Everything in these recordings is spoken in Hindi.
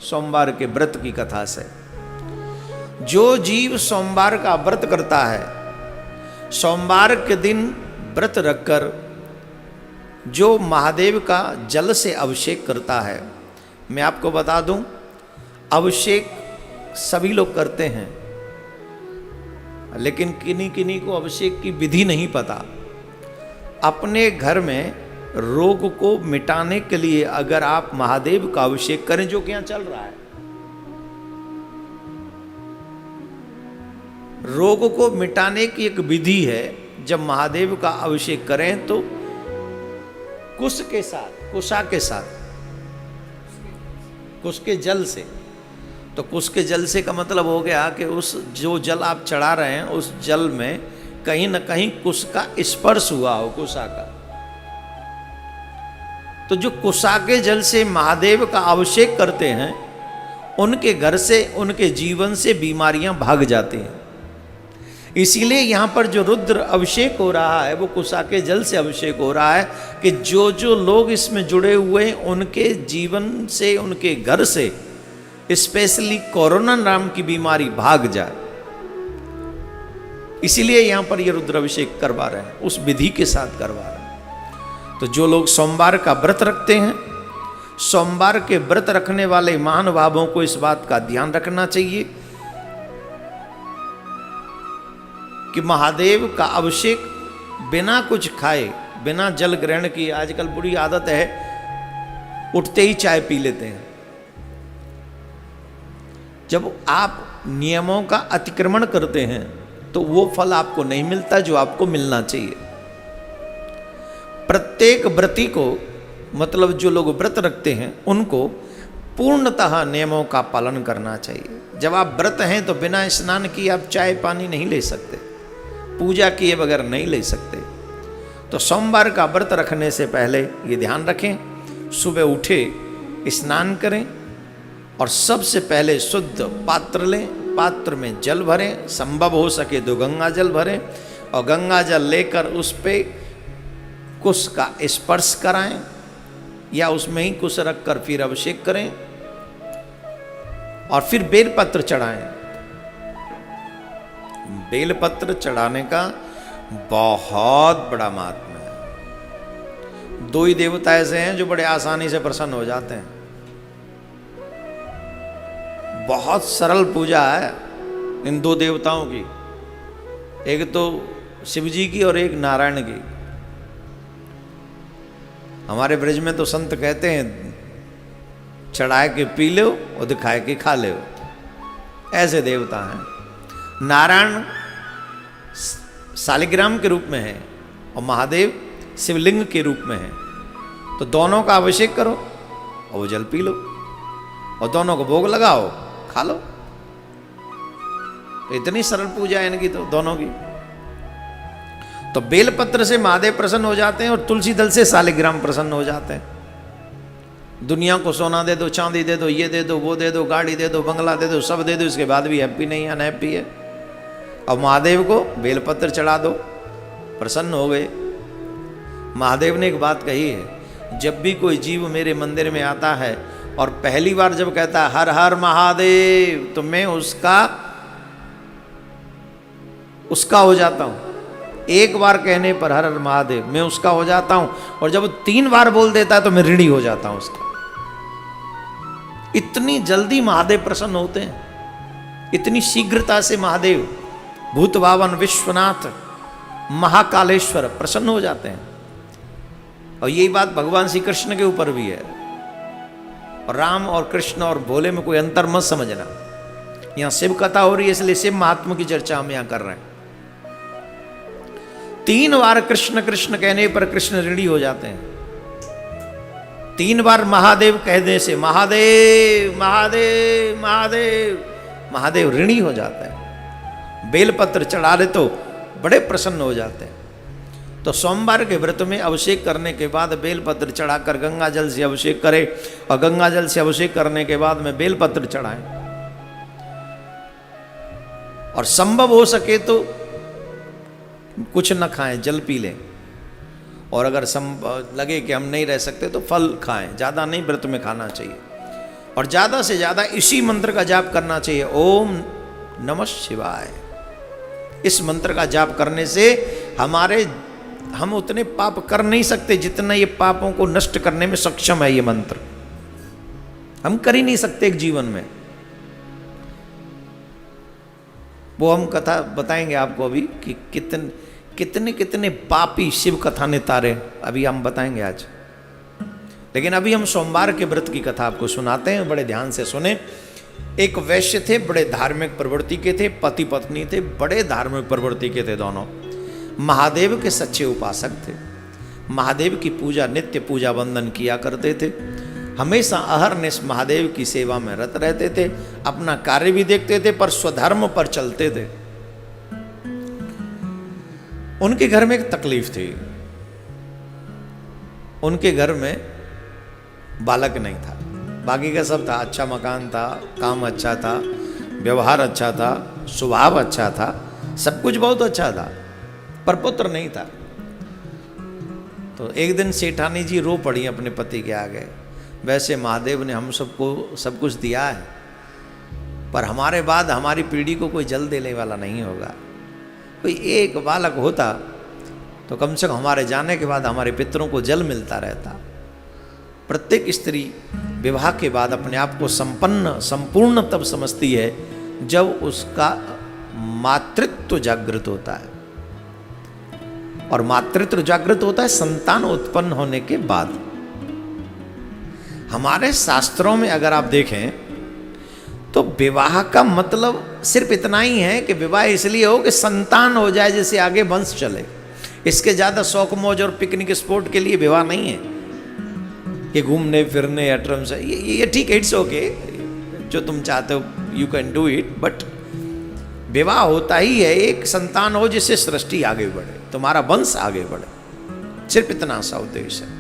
सोमवार के व्रत की कथा से। जो जीव सोमवार का व्रत करता है, सोमवार के दिन व्रत रखकर जो महादेव का जल से अभिषेक करता है, मैं आपको बता दूं, अभिषेक सभी लोग करते हैं, लेकिन किन्हीं किन्हीं को अभिषेक की विधि नहीं पता। अपने घर में रोग को मिटाने के लिए अगर आप महादेव का अभिषेक करें, जो कि यहां चल रहा है, रोग को मिटाने की एक विधि है। जब महादेव का अभिषेक करें तो कुश के साथ, कुशा के साथ, कुश के जल से, तो कुश के जल से का मतलब हो गया कि उस जो जल आप चढ़ा रहे हैं उस जल में कहीं ना कहीं कुश का स्पर्श हुआ हो, कुशा का। तो जो कुशा के जल से महादेव का अभिषेक करते हैं, उनके घर से, उनके जीवन से बीमारियां भाग जाती हैं। इसीलिए यहाँ पर जो रुद्र अभिषेक हो रहा है वो कुशा के जल से अभिषेक हो रहा है कि जो जो लोग इसमें जुड़े हुए हैं उनके जीवन से, उनके घर से स्पेशली कोरोना नाम की बीमारी भाग जाए। इसीलिए यहाँ पर ये रुद्र अभिषेक करवा रहे हैं, उस विधि के साथ करवा रहे हैं। तो जो लोग सोमवार का व्रत रखते हैं, सोमवार के व्रत रखने वाले महानुभावों को इस बात का ध्यान रखना चाहिए कि महादेव का अभिषेक बिना कुछ खाए, बिना जल ग्रहण किए, आजकल बुरी आदत है, उठते ही चाय पी लेते हैं। जब आप नियमों का अतिक्रमण करते हैं तो वो फल आपको नहीं मिलता जो आपको मिलना चाहिए। प्रत्येक व्रती को, मतलब जो लोग व्रत रखते हैं, उनको पूर्णतः नियमों का पालन करना चाहिए। जब आप व्रत हैं तो बिना स्नान किए आप चाय पानी नहीं ले सकते, पूजा किए बगैर नहीं ले सकते। तो सोमवार का व्रत रखने से पहले ये ध्यान रखें, सुबह उठे, स्नान करें और सबसे पहले शुद्ध पात्र लें, पात्र में जल भरें, संभव हो सके तो गंगा जल भरें और गंगा जल लेकर उस पे कुश का स्पर्श कराएं या उसमें ही कुश रखकर फिर अभिषेक करें और फिर बेलपत्र चढ़ाएं। बेलपत्र चढ़ाने का बहुत बड़ा महात्मा है। दो ही देवता ऐसे हैं जो बड़े आसानी से प्रसन्न हो जाते हैं। बहुत सरल पूजा है इन दो देवताओं की, एक तो शिव जी की और एक नारायण की। हमारे ब्रज में तो संत कहते हैं, चढ़ाए के पी लो और दिखाए के खा लो, ऐसे देवता हैं। नारायण शालिग्राम के रूप में है और महादेव शिवलिंग के रूप में है। तो दोनों का अभिषेक करो और वो जल पी लो और दोनों को भोग लगाओ, खा लो। तो इतनी सरल पूजा है इनकी, तो दोनों की। तो बेलपत्र से महादेव प्रसन्न हो जाते हैं और तुलसी दल से शालिग्राम प्रसन्न हो जाते हैं। दुनिया को सोना दे दो, चांदी दे दो, ये दे दो, वो दे दो, गाड़ी दे दो, बंगला दे दो, सब दे दो, इसके बाद भी हैप्पी नहीं है, अनहैप्पी है। अब महादेव को बेलपत्र चढ़ा दो, प्रसन्न हो गए। महादेव ने एक बात कही है, जब भी कोई जीव मेरे मंदिर में आता है और पहली बार जब कहता है हर हर महादेव, तो मैं उसका हो जाता हूं। एक बार कहने पर हर हर महादेव मैं उसका हो जाता हूं, और जब 3 बार बोल देता है तो मैं ऋणी हो जाता हूं उसका। इतनी जल्दी महादेव प्रसन्न होते हैं, इतनी शीघ्रता से महादेव भूत भावन विश्वनाथ महाकालेश्वर प्रसन्न हो जाते हैं। और यही बात भगवान श्री कृष्ण के ऊपर भी है। और राम और कृष्ण और भोले में कोई अंतर मत समझना। यहां शिव कथा हो रही है इसलिए शिव महात्मा की चर्चा हम यहां कर रहे हैं। 3 बार कृष्ण कृष्ण कहने पर कृष्ण ऋणी हो जाते हैं। 3 बार महादेव कहने से महादेव महादेव महादेव महादेव ऋणी हो जाते हैं। बेलपत्र चढ़ा दे तो बड़े प्रसन्न हो जाते हैं। तो सोमवार के व्रत में अभिषेक करने के बाद बेलपत्र चढ़ाकर गंगा जल से अभिषेक करें और गंगा जल से अभिषेक करने के बाद में बेलपत्र चढ़ाएं और संभव हो सके तो कुछ न खाएं, जल पी लें। और अगर लगे कि हम नहीं रह सकते तो फल खाएं, ज़्यादा नहीं व्रत में खाना चाहिए। और ज़्यादा से ज़्यादा इसी मंत्र का जाप करना चाहिए, ओम नमः शिवाय। इस मंत्र का जाप करने से हम उतने पाप कर नहीं सकते जितना ये पापों को नष्ट करने में सक्षम है। ये मंत्र हम कर ही नहीं सकते एक जीवन में। वो हम कथा बताएंगे आपको अभी कि कितने कितने पापी शिव कथा ने तारे, अभी हम बताएंगे आज। लेकिन अभी हम सोमवार के व्रत की कथा आपको सुनाते हैं, बड़े ध्यान से सुने। एक वैश्य थे, बड़े धार्मिक प्रवृत्ति के थे, पति पत्नी थे, बड़े धार्मिक प्रवृत्ति के थे दोनों। महादेव के सच्चे उपासक थे, महादेव की पूजा, नित्य पूजा वंदन किया करते थे, हमेशा अहरनिश महादेव की सेवा में रत रहते थे, अपना कार्य भी देखते थे पर स्वधर्म पर चलते थे। उनके घर में एक तकलीफ थी, उनके घर में बालक नहीं था, बाकी का सब था, अच्छा मकान था, काम अच्छा था, व्यवहार अच्छा था, स्वभाव अच्छा था, सब कुछ बहुत अच्छा था, पर पुत्र नहीं था। तो एक दिन सेठानी जी रो पड़ी अपने पति के आगे, वैसे महादेव ने हम सबको सब कुछ दिया है, पर हमारे बाद हमारी पीढ़ी को कोई जल देने वाला नहीं होगा। कोई एक बालक होता तो कम से कम हमारे जाने के बाद हमारे पितरों को जल मिलता रहता। प्रत्येक स्त्री विवाह के बाद अपने आप को संपूर्ण तब समझती है जब उसका मातृत्व जागृत होता है, और मातृत्व जागृत होता है संतान उत्पन्न होने के बाद। हमारे शास्त्रों में अगर आप देखें तो विवाह का मतलब सिर्फ इतना ही है कि विवाह इसलिए हो कि संतान हो जाए, जिससे आगे वंश चले। इसके ज़्यादा शौक मौज और पिकनिक स्पॉट के लिए विवाह नहीं है कि घूमने फिरने अटरम से, ये ठीक है, इट्स ओके, जो तुम चाहते हो you can do it, but विवाह होता ही है एक संतान हो जिससे सृष्टि आगे बढ़े, तुम्हारा वंश आगे बढ़े, सिर्फ इतना सा उद्देश्य है।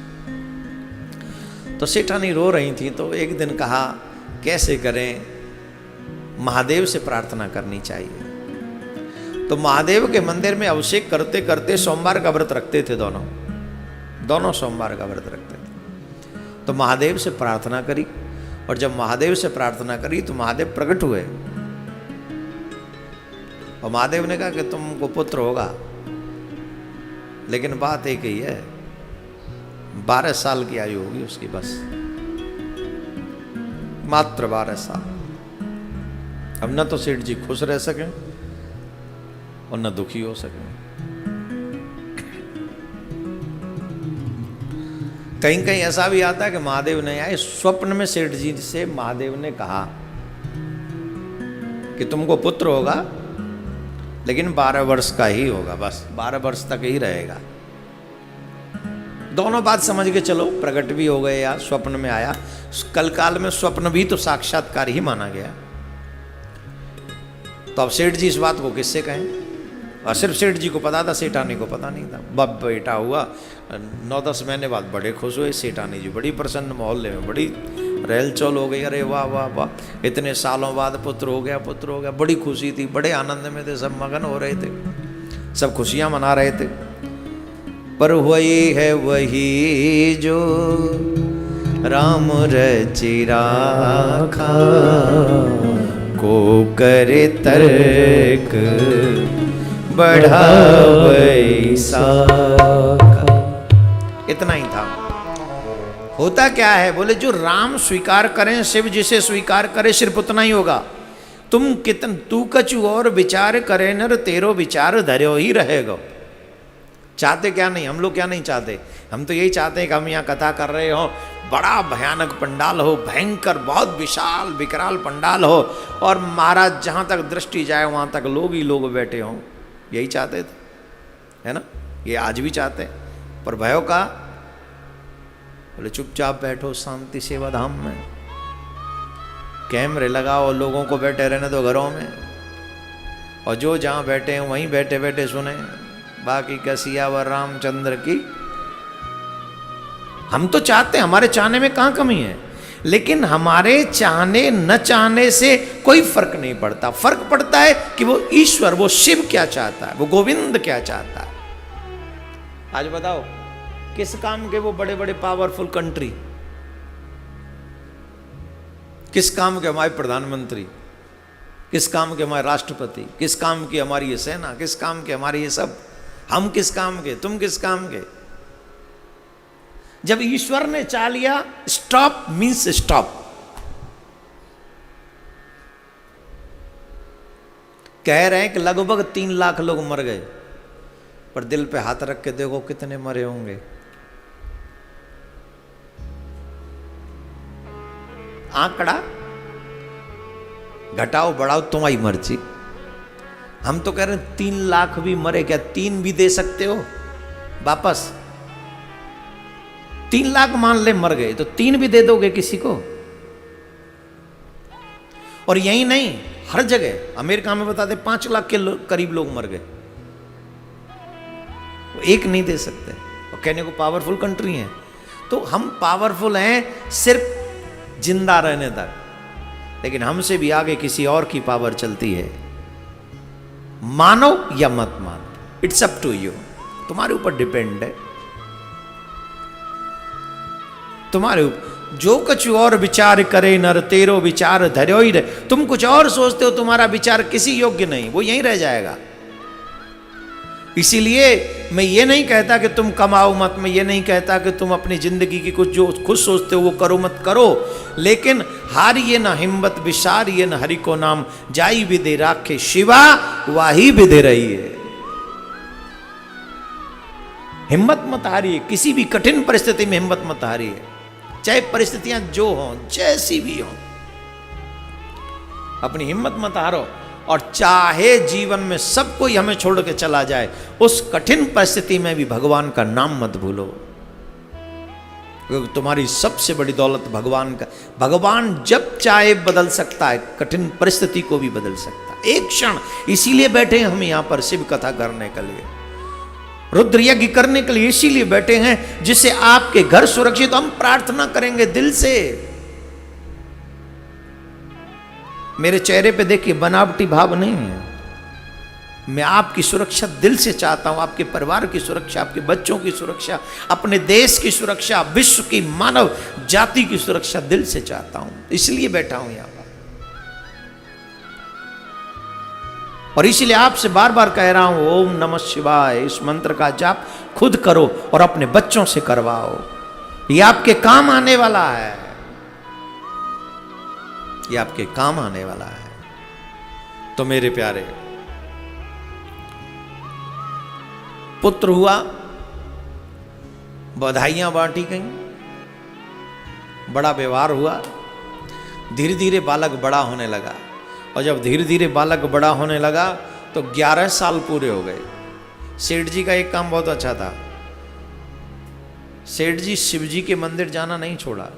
तो सेठानी रो रही थी, तो एक दिन कहा कैसे करें, महादेव से प्रार्थना करनी चाहिए। तो महादेव के मंदिर में अभिषेक करते करते सोमवार का व्रत रखते थे, दोनों सोमवार का व्रत रखते थे। तो महादेव से प्रार्थना करी, और जब महादेव से प्रार्थना करी तो महादेव प्रकट हुए, और महादेव ने कहा कि तुमको पुत्र होगा, लेकिन बात एक ही है, 12 साल की आयु होगी उसकी, बस मात्र 12 साल। अब न तो सेठ जी खुश रह सकें और न दुखी हो सकें। कहीं कहीं ऐसा भी आता है कि महादेव नहीं आए, स्वप्न में सेठ जी से महादेव ने कहा कि तुमको पुत्र होगा, लेकिन 12 वर्ष का ही होगा, बस 12 वर्ष तक ही रहेगा। दोनों बात समझ के चलो, प्रकट भी हो गए या स्वप्न में आया। कल काल में स्वप्न भी तो साक्षात्कार ही माना गया। तो अब सेठ जी इस बात को किससे कहें, और सिर्फ सेठ जी को पता था, सेठानी को पता नहीं था। बब बेटा हुआ, 9-10 महीने बाद बड़े खुश हुए, सेठानी जी बड़ी प्रसन्न, मोहल्ले में बड़ी रहल चौल हो गई, अरे वाह वाह वाह, इतने सालों बाद पुत्र हो गया, पुत्र हो गया, बड़ी खुशी थी, बड़े आनंद में थे, सब मगन हो रहे थे, सब खुशियां मना रहे थे। पर वही है वही जो राम रचि राखा, को करे तर्क बढ़ावै साखा। इतना ही था। होता क्या है, बोले जो राम स्वीकार करें, शिव जिसे स्वीकार करे, सिर्फ उतना ही होगा। तू कछु और विचार करे नर, तेरो विचार धर्यो ही रहेगा। चाहते क्या नहीं, हम लोग क्या नहीं चाहते, हम तो यही चाहते हैं कि हम यहाँ कथा कर रहे हो, बड़ा भयानक पंडाल हो, भयंकर बहुत विशाल विकराल पंडाल हो, और महाराज जहाँ तक दृष्टि जाए वहाँ तक लोग ही लोग बैठे हों। यही चाहते थे, है ना, ये आज भी चाहते हैं। पर भयो का बोले चुपचाप बैठो शांति सेवा धाम में, कैमरे लगाओ, लोगों को बैठे रहने दो घरों में, और जो जहाँ बैठे हैं वहीं बैठे बैठे सुने, बाकी का सियावर रामचंद्र की। हम तो चाहते हैं, हमारे चाहने में कहाँ कमी है, लेकिन हमारे चाहने न चाहने से कोई फर्क नहीं पड़ता। फर्क पड़ता है कि वो ईश्वर, वो शिव क्या चाहता है, वो गोविंद क्या चाहता है। आज बताओ किस काम के वो बड़े बड़े पावरफुल कंट्री, किस काम के हमारे प्रधानमंत्री, किस काम के हमारे राष्ट्रपति, किस काम की हमारी ये सेना, किस काम के हमारे ये सब, हम किस काम के, तुम किस काम के। जब ईश्वर ने चाह लिया, स्टॉप मीन्स स्टॉप। कह रहे हैं कि लगभग 3 लाख लोग मर गए, पर दिल पे हाथ रख के देखो कितने मरे होंगे। आंकड़ा घटाओ बढ़ाओ तुम्हारी मर्जी। हम तो कह रहे हैं 3 लाख भी मरे, क्या 3 भी दे सकते हो वापस? 3 लाख मान ले मर गए तो 3 भी दे दोगे किसी को? और यही नहीं, हर जगह अमेरिका में बता दे 5 लाख के करीब लोग मर गए, वो एक नहीं दे सकते और कहने को पावरफुल कंट्री है। तो हम पावरफुल हैं सिर्फ जिंदा रहने तक, लेकिन हमसे भी आगे किसी और की पावर चलती है। मानो या मत मानो, इट्स अप टू यू, तुम्हारे ऊपर डिपेंड है। तुम्हारे ऊपर जो कुछ और विचार करे नर तेरो विचार धर्यो ही रहे। तुम कुछ और सोचते हो, तुम्हारा विचार किसी योग्य नहीं, वो यहीं रह जाएगा। इसीलिए मैं ये नहीं कहता कि तुम कमाओ मत, मैं ये नहीं कहता कि तुम अपनी जिंदगी की कुछ जो खुद सोचते हो वो करो मत करो, लेकिन हारिए न हिम्मत विसारिए न हरि को नाम, जाई विदे राखे शिवा वाही विदे रही है। हिम्मत मत हारिए, किसी भी कठिन परिस्थिति में हिम्मत मत हारिए, चाहे परिस्थितियां जो हों, जैसी भी हों, अपनी हिम्मत मत हारो। और चाहे जीवन में सब कोई हमें छोड़ के चला जाए, उस कठिन परिस्थिति में भी भगवान का नाम मत भूलो, क्योंकि तुम्हारी सबसे बड़ी दौलत भगवान का। भगवान जब चाहे बदल सकता है, कठिन परिस्थिति को भी बदल सकता है एक क्षण। इसीलिए बैठे हैं हम यहां पर शिव कथा करने के लिए, रुद्र यज्ञ करने के लिए इसीलिए बैठे हैं, जिससे आपके घर सुरक्षित। हम प्रार्थना करेंगे दिल से। मेरे चेहरे पे देखिए बनावटी भाव नहीं है, मैं आपकी सुरक्षा दिल से चाहता हूं, आपके परिवार की सुरक्षा, आपके बच्चों की सुरक्षा, अपने देश की सुरक्षा, विश्व की मानव जाति की सुरक्षा दिल से चाहता हूं, इसलिए बैठा हूं यहां पर। और इसीलिए आपसे बार बार कह रहा हूं, ओम नमः शिवाय, इस मंत्र का जाप खुद करो और अपने बच्चों से करवाओ। ये आपके काम आने वाला है, ये आपके काम आने वाला है। तो मेरे प्यारे, पुत्र हुआ, बधाइयां बांटी गईं, बड़ा व्यवहार हुआ, धीरे धीरे बालक बड़ा होने लगा। और जब धीरे धीरे बालक बड़ा होने लगा तो 11 साल पूरे हो गए। सेठ जी का एक काम बहुत अच्छा था, सेठ जी शिव जी के मंदिर जाना नहीं छोड़ा,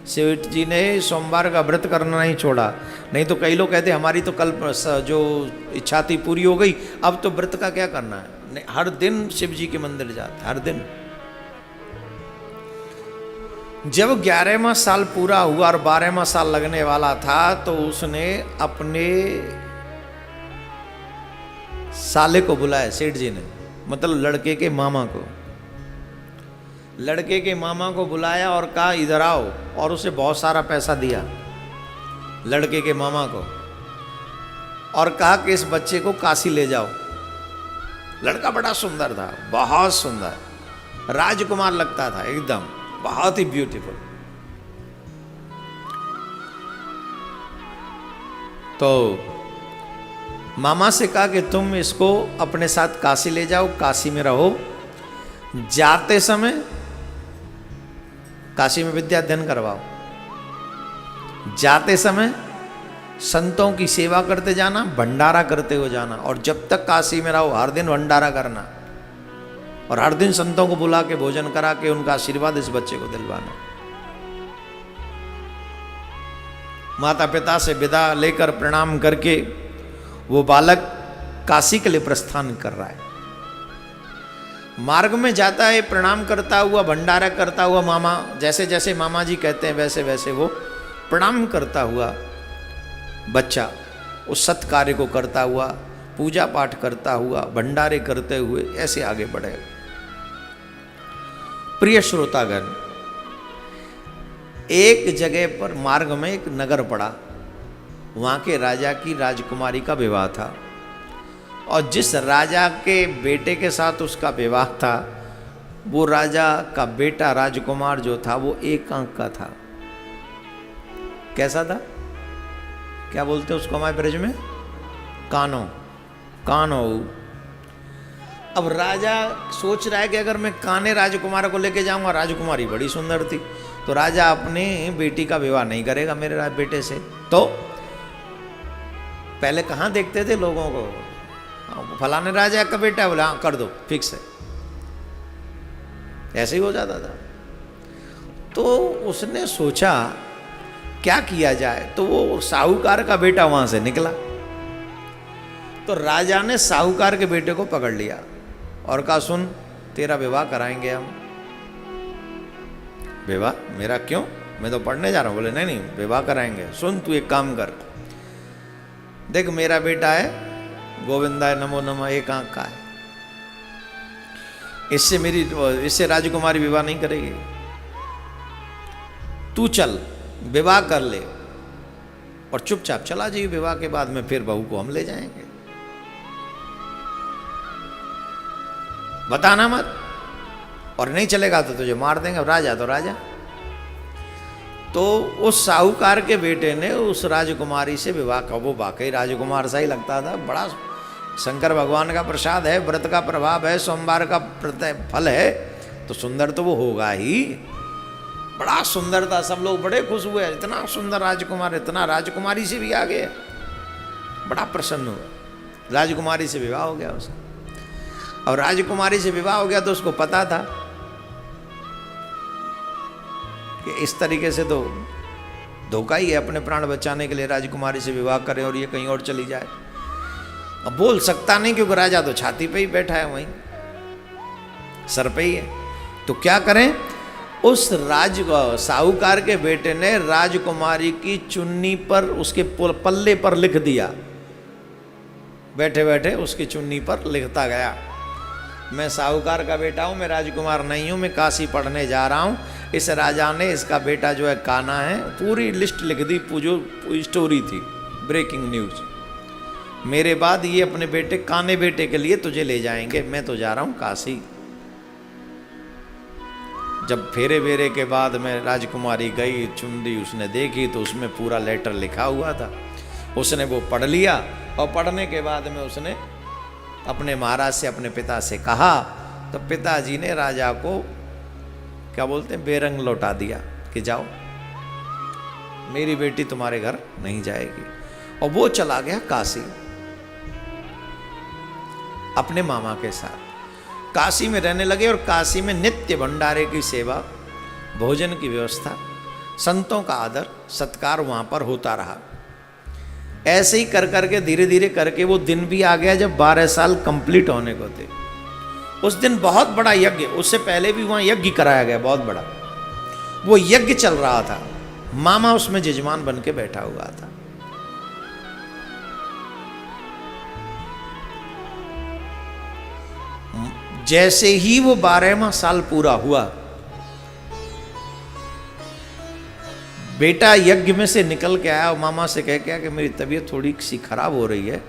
सेठ जी ने सोमवार का व्रत करना नहीं छोड़ा। नहीं तो कई लोग कहते हमारी तो कल जो इच्छा थी पूरी हो गई, अब तो व्रत का क्या करना है। नहीं, हर दिन शिव जी के मंदिर जाते, हर दिन। जब 11वां साल पूरा हुआ और 12वां साल लगने वाला था, तो उसने अपने साले को बुलाया, सेठ जी ने, मतलब लड़के के मामा को। लड़के के मामा को बुलाया और कहा इधर आओ, और उसे बहुत सारा पैसा दिया लड़के के मामा को, और कहा कि इस बच्चे को काशी ले जाओ। लड़का बड़ा सुंदर था, बहुत सुंदर, राजकुमार लगता था एकदम, बहुत ही ब्यूटीफुल। तो मामा से कहा कि तुम इसको अपने साथ काशी ले जाओ, काशी में रहो, जाते समय काशी में विद्या अध्ययन करवाओ, जाते समय संतों की सेवा करते जाना, भंडारा करते हो जाना, और जब तक काशी में रहो हर दिन भंडारा करना, और हर दिन संतों को बुला के भोजन करा के उनका आशीर्वाद इस बच्चे को दिलवाना। माता पिता से विदा लेकर प्रणाम करके वो बालक काशी के लिए प्रस्थान कर रहा है। मार्ग में जाता है, प्रणाम करता हुआ, भंडारा करता हुआ, मामा जैसे जैसे मामा जी कहते हैं वैसे वैसे वो प्रणाम करता हुआ बच्चा उस सत्कार्य को करता हुआ, पूजा पाठ करता हुआ, भंडारे करते हुए ऐसे आगे बढ़े। प्रिय श्रोतागण, एक जगह पर मार्ग में एक नगर पड़ा, वहाँ के राजा की राजकुमारी का विवाह था, और जिस राजा के बेटे के साथ उसका विवाह था, वो राजा का बेटा राजकुमार जो था वो एक आंख का था। कैसा था? क्या बोलते हैं उसको हमारे ब्रज में? कानो, कानो। अब राजा सोच रहा है कि अगर मैं काने राजकुमार को लेके जाऊंगा, राजकुमारी बड़ी सुंदर थी, तो राजा अपनी बेटी का विवाह नहीं करेगा मेरे बेटे से। तो पहले कहाँ देखते थे लोगों को, फलाने राजा का बेटा है, बोला हाँ कर दो, फिक्स है, ऐसे ही हो जाता था। तो उसने सोचा क्या किया जाए, तो वो साहूकार का बेटा वहां से निकला। तो राजा ने साहूकार के बेटे को पकड़ लिया और कहा सुन, तेरा विवाह कराएंगे हम। विवाह मेरा? क्यों, मैं तो पढ़ने जा रहा हूं। बोले नहीं नहीं, विवाह कराएंगे। सुन तू एक काम कर, देख मेरा बेटा है गोविंदाय नमो नमः, एक आंख का है, इससे राजकुमारी विवाह नहीं करेगी, तू चल विवाह कर ले और चुपचाप चला जाइए, विवाह के बाद में फिर बहू को हम ले जाएंगे, बताना मत, और नहीं चलेगा तो तुझे मार देंगे। राजा तो राजा। तो उस साहूकार के बेटे ने उस राजकुमारी से विवाह का, वो वाकई राजकुमार सा ही लगता था, बड़ा शंकर भगवान का प्रसाद है, व्रत का प्रभाव है, सोमवार का फल है, तो सुंदर तो वो होगा ही। बड़ा सुंदर था, सब लोग बड़े खुश हुए, इतना सुंदर राजकुमार, इतना राजकुमारी से भी आगे, बड़ा प्रसन्न हुआ। राजकुमारी से विवाह हो गया उसका। और राजकुमारी से विवाह हो गया तो उसको पता था कि इस तरीके से तो धोखा ही है, अपने प्राण बचाने के लिए राजकुमारी से विवाह करें और ये कहीं और चली जाए। अब बोल सकता नहीं क्योंकि राजा तो छाती पे ही बैठा है, वहीं सर पे ही है। तो क्या करें, उस साहूकार के बेटे ने राजकुमारी की चुन्नी पर, उसके पल्ले पर लिख दिया, बैठे बैठे उसकी चुन्नी पर लिखता गया, मैं साहूकार का बेटा हूँ, मैं राजकुमार नहीं हूँ, मैं काशी पढ़ने जा रहा हूँ। इस राजा ने इसका बेटा जो है काना है, पूरी लिस्ट लिख दी, जो स्टोरी थी, ब्रेकिंग न्यूज, मेरे बाद ये अपने बेटे काने बेटे के लिए तुझे ले जाएंगे, मैं तो जा रहा हूँ काशी। जब फेरे वेरे के बाद में राजकुमारी गई, चुंदी उसने देखी तो उसमें पूरा लेटर लिखा हुआ था, उसने वो पढ़ लिया, और पढ़ने के बाद में उसने अपने महाराज से, अपने पिता से कहा, तो पिताजी ने राजा को क्या बोलते हैं, बेरंग लौटा दिया कि जाओ, मेरी बेटी तुम्हारे घर नहीं जाएगी। और वो चला गया काशी अपने मामा के साथ, काशी में रहने लगे, और काशी में नित्य भंडारे की सेवा, भोजन की व्यवस्था, संतों का आदर सत्कार वहाँ पर होता रहा। ऐसे ही कर करके धीरे धीरे करके वो दिन भी आ गया जब 12 साल कंप्लीट होने को थे। उस दिन बहुत बड़ा यज्ञ, उससे पहले भी वहाँ यज्ञ कराया गया बहुत बड़ा, वो यज्ञ चल रहा था, मामा उसमें जजमान बन के बैठा हुआ था। जैसे ही वो 12वां साल पूरा हुआ, बेटा यज्ञ में से निकल के आया और मामा से कह के आया कि मेरी तबीयत थोड़ी सी खराब हो रही है,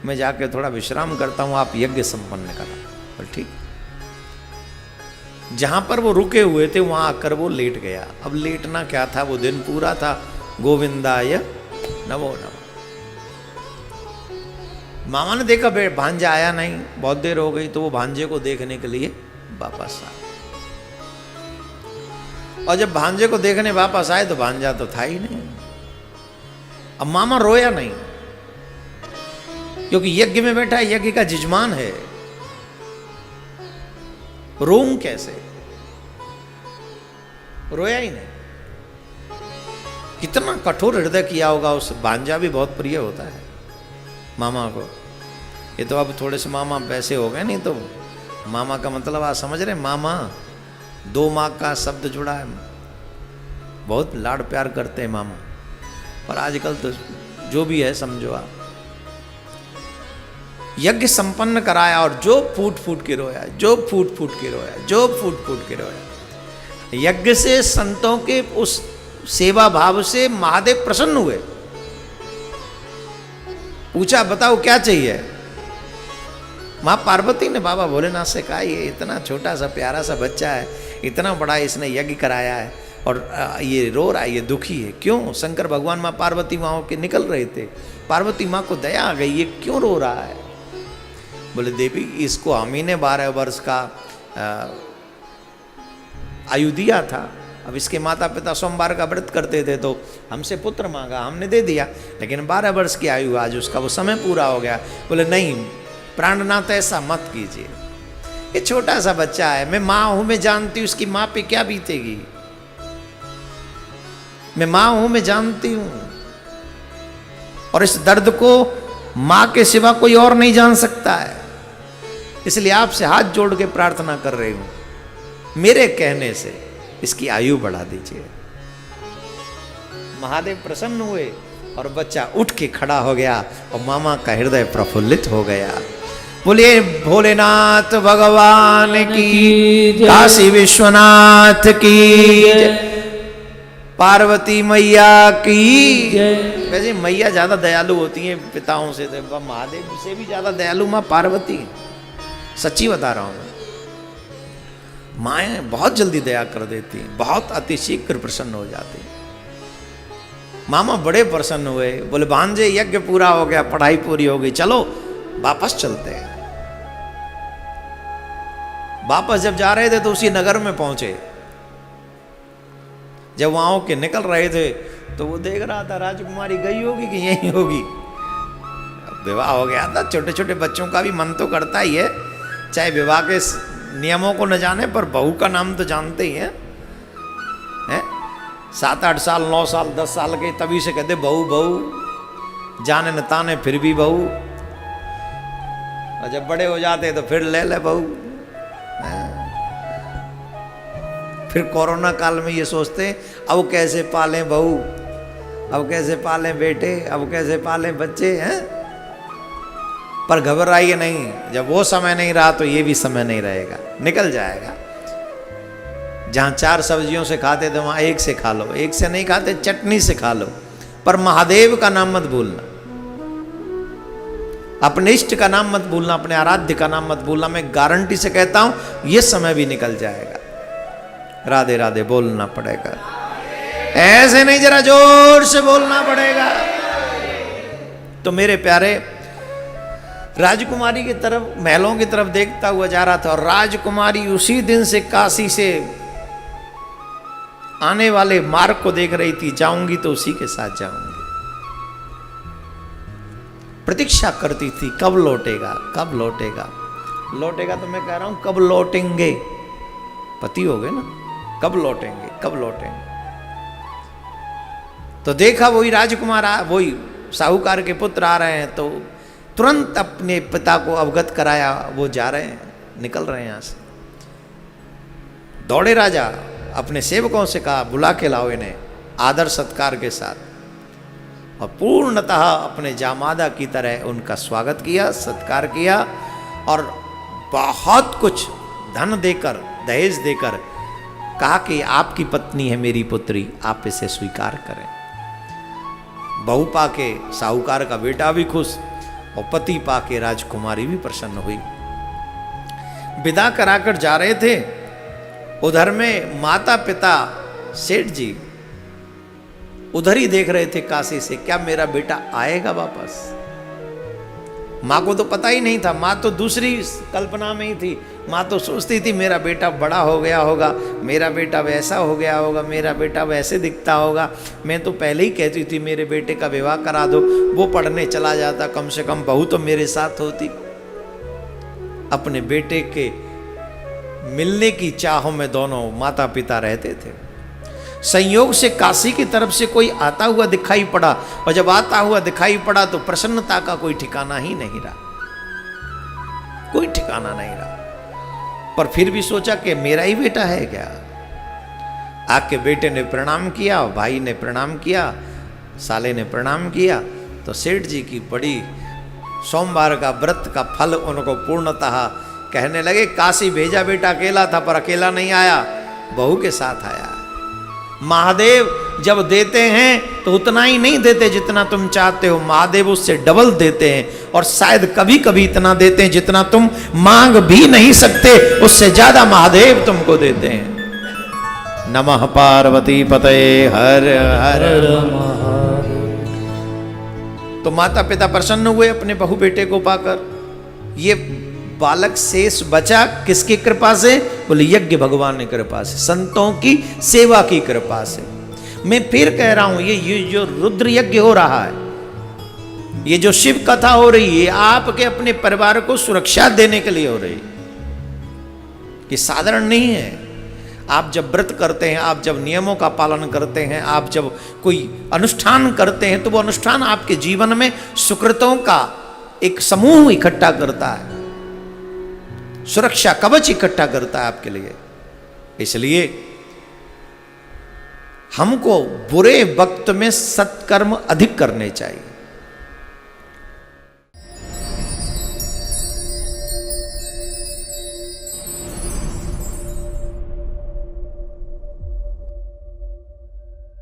मैं जाके थोड़ा विश्राम करता हूँ, आप यज्ञ संपन्न करा। और ठीक जहां पर वो रुके हुए थे वहां आकर वो लेट गया। अब लेटना क्या था, वो दिन पूरा था, गोविंदाय नमो नमः। मामा ने देखा भांजा आया नहीं, बहुत देर हो गई, तो वो भांजे को देखने के लिए वापस आए। और जब भांजे को देखने वापस आए तो भांजा तो था ही नहीं। अब मामा रोया नहीं, क्योंकि यज्ञ में बैठा है, यज्ञ का जजमान है, रोऊं कैसे, रोया ही नहीं। कितना कठोर हृदय किया होगा उस, भांजा भी बहुत प्रिय होता है मामा को। ये तो अब थोड़े से मामा वैसे हो गए, नहीं तो मामा का मतलब आप समझ रहे, मामा 2 माँ का शब्द जुड़ा है, बहुत लाड़ प्यार करते हैं मामा। पर आजकल तो जो भी है समझो आप। यज्ञ संपन्न कराया और जो फूट फूट के रोया, जो फूट फूट के रोया, जो फूट फूट के रोया। यज्ञ से संतों के उस सेवा भाव से महादेव प्रसन्न हुए। पूछा बताओ क्या चाहिए। मां पार्वती ने बाबा भोलेनाथ से कहा ये इतना छोटा सा प्यारा सा बच्चा है, इतना बड़ा इसने यज्ञ कराया है और ये रो रहा है, ये दुखी है क्यों। शंकर भगवान मां पार्वती माँ के निकल रहे थे, पार्वती माँ को दया आ गई, ये क्यों रो रहा है। बोले देवी इसको हम ही ने 12 वर्ष का आयु दिया था, अब इसके माता पिता सोमवार का व्रत करते थे तो हमसे पुत्र मांगा, हमने दे दिया, लेकिन 12 वर्ष की आयु आज उसका वो समय पूरा हो गया। बोले नहीं प्राणनाथ ऐसा मत कीजिए, ये छोटा सा बच्चा है, मैं माँ हूं, मैं जानती हूँ उसकी माँ पे क्या बीतेगी, मैं माँ हूं, मैं जानती हूं, और इस दर्द को माँ के सिवा कोई और नहीं जान सकता है, इसलिए आपसे हाथ जोड़ के प्रार्थना कर रही हूं, मेरे कहने से इसकी आयु बढ़ा दीजिए। महादेव प्रसन्न हुए और बच्चा उठ के खड़ा हो गया और मामा का हृदय प्रफुल्लित हो गया। बोलिए भोलेनाथ भगवान की, काशी विश्वनाथ की, पार्वती मैया की। वैसे मैया ज्यादा दयालु होती हैं पिताओं से, तो महादेव से भी ज्यादा दयालु माँ पार्वती, सच्ची बता रहा हूं। माएँ बहुत जल्दी दया कर देती, बहुत अतिशीघ्र प्रसन्न हो जाती। मामा बड़े प्रसन्न हुए, बोले भांजे यज्ञ पूरा हो गया, पढ़ाई पूरी हो गई, चलो वापस चलते हैं। वापस जब जा रहे थे तो उसी नगर में पहुंचे। जब वहां के निकल रहे थे तो वो देख रहा था राजकुमारी गई होगी कि यही होगी। विवाह हो गया था, छोटे छोटे बच्चों का भी मन तो करता ही है, चाहे विवाह के नियमों को न जाने पर बहू का नाम तो जानते ही हैं। 7-8 साल 9 साल 10 साल के तभी से कहते बहू बहू, जाने न ताने फिर भी बहू, और जब बड़े हो जाते तो फिर ले बहू। फिर कोरोना काल में ये सोचते अब कैसे पालें बहू, अब कैसे पालें बेटे, अब कैसे पालें बच्चे हैं। पर घबराइए नहीं, जब वो समय नहीं रहा तो ये भी समय नहीं रहेगा, निकल जाएगा। जहां 4 सब्जियों से खाते थे वहां 1 से खा लो, 1 से नहीं खाते चटनी से खा लो, पर महादेव का नाम मत भूलना, अपने इष्ट का नाम मत भूलना, अपने आराध्य का नाम मत भूलना। मैं गारंटी से कहता हूं ये समय भी निकल जाएगा। राधे राधे बोलना पड़ेगा, ऐसे नहीं, जरा जोर से बोलना पड़ेगा। तो मेरे प्यारे, राजकुमारी की तरफ, महलों की तरफ देखता हुआ जा रहा था, और राजकुमारी उसी दिन से काशी से आने वाले मार्ग को देख रही थी, जाऊंगी तो उसी के साथ जाऊंगी। प्रतीक्षा करती थी कब लौटेगा, कब लौटेगा। लौटेगा तो मैं कह रहा हूं कब लौटेंगे, पति हो गए ना, कब लौटेंगे, कब लौटेंगे। तो देखा वही राजकुमार, वही साहूकार के पुत्र आ रहे हैं, तो तुरंत अपने पिता को अवगत कराया, वो जा रहे हैं, निकल रहे हैं यहां से। दौड़े राजा, अपने सेवकों से कहा बुला के लाओ इन्हें आदर सत्कार के साथ, और पूर्णतः अपने जामादा की तरह उनका स्वागत किया, सत्कार किया, और बहुत कुछ धन देकर, दहेज देकर कहा कि आपकी पत्नी है मेरी पुत्री, आप इसे स्वीकार करें। बहू पाके साहूकार का बेटा भी खुश, और पति पाके राजकुमारी भी प्रसन्न हुई। विदा कराकर जा रहे थे, उधर में माता पिता सेठ जी उधर ही देख रहे थे काशी से, क्या मेरा बेटा आएगा वापस। माँ को तो पता ही नहीं था, माँ तो दूसरी कल्पना में ही थी। माँ तो सोचती थी मेरा बेटा बड़ा हो गया होगा, मेरा बेटा वैसा हो गया होगा, मेरा बेटा वैसे दिखता होगा। मैं तो पहले ही कहती थी मेरे बेटे का विवाह करा दो, वो पढ़ने चला जाता, कम से कम बहू तो मेरे साथ होती। अपने बेटे के मिलने की चाहों में दोनों माता पिता रहते थे। संयोग से काशी की तरफ से कोई आता हुआ दिखाई पड़ा, और जब आता हुआ दिखाई पड़ा तो प्रसन्नता का कोई ठिकाना ही नहीं रहा, कोई ठिकाना नहीं रहा। पर फिर भी सोचा कि मेरा ही बेटा है क्या। आके बेटे ने प्रणाम किया, भाई ने प्रणाम किया, साले ने प्रणाम किया, तो सेठ जी की बड़ी सोमवार का व्रत का फल उनको पूर्णतः कहने लगे। काशी भेजा बेटा अकेला था, पर अकेला नहीं आया, बहू के साथ आया। महादेव जब देते हैं तो उतना ही नहीं देते जितना तुम चाहते हो, महादेव उससे डबल देते हैं, और शायद कभी कभी इतना देते हैं जितना तुम मांग भी नहीं सकते, उससे ज्यादा महादेव तुमको देते हैं। नमः पार्वती पतये हर हर तो माता पिता प्रसन्न हुए अपने बहू बेटे को पाकर। ये बालक शेष बचा किसकी कृपा से? बोले यज्ञ भगवान की कृपा से, संतों की सेवा की कृपा से। मैं फिर कह रहा हूं, ये जो रुद्र यज्ञ हो रहा है, ये जो शिव कथा हो रही है, आपके अपने परिवार को सुरक्षा देने के लिए हो रही है। ये साधारण नहीं है। आप जब व्रत करते हैं, आप जब नियमों का पालन करते हैं, आप जब कोई अनुष्ठान करते हैं, तो वो अनुष्ठान आपके जीवन में सुकृतों का एक समूह इकट्ठा करता है, सुरक्षा कवच इकट्ठा करता है आपके लिए। इसलिए हमको बुरे वक्त में सत्कर्म अधिक करने चाहिए।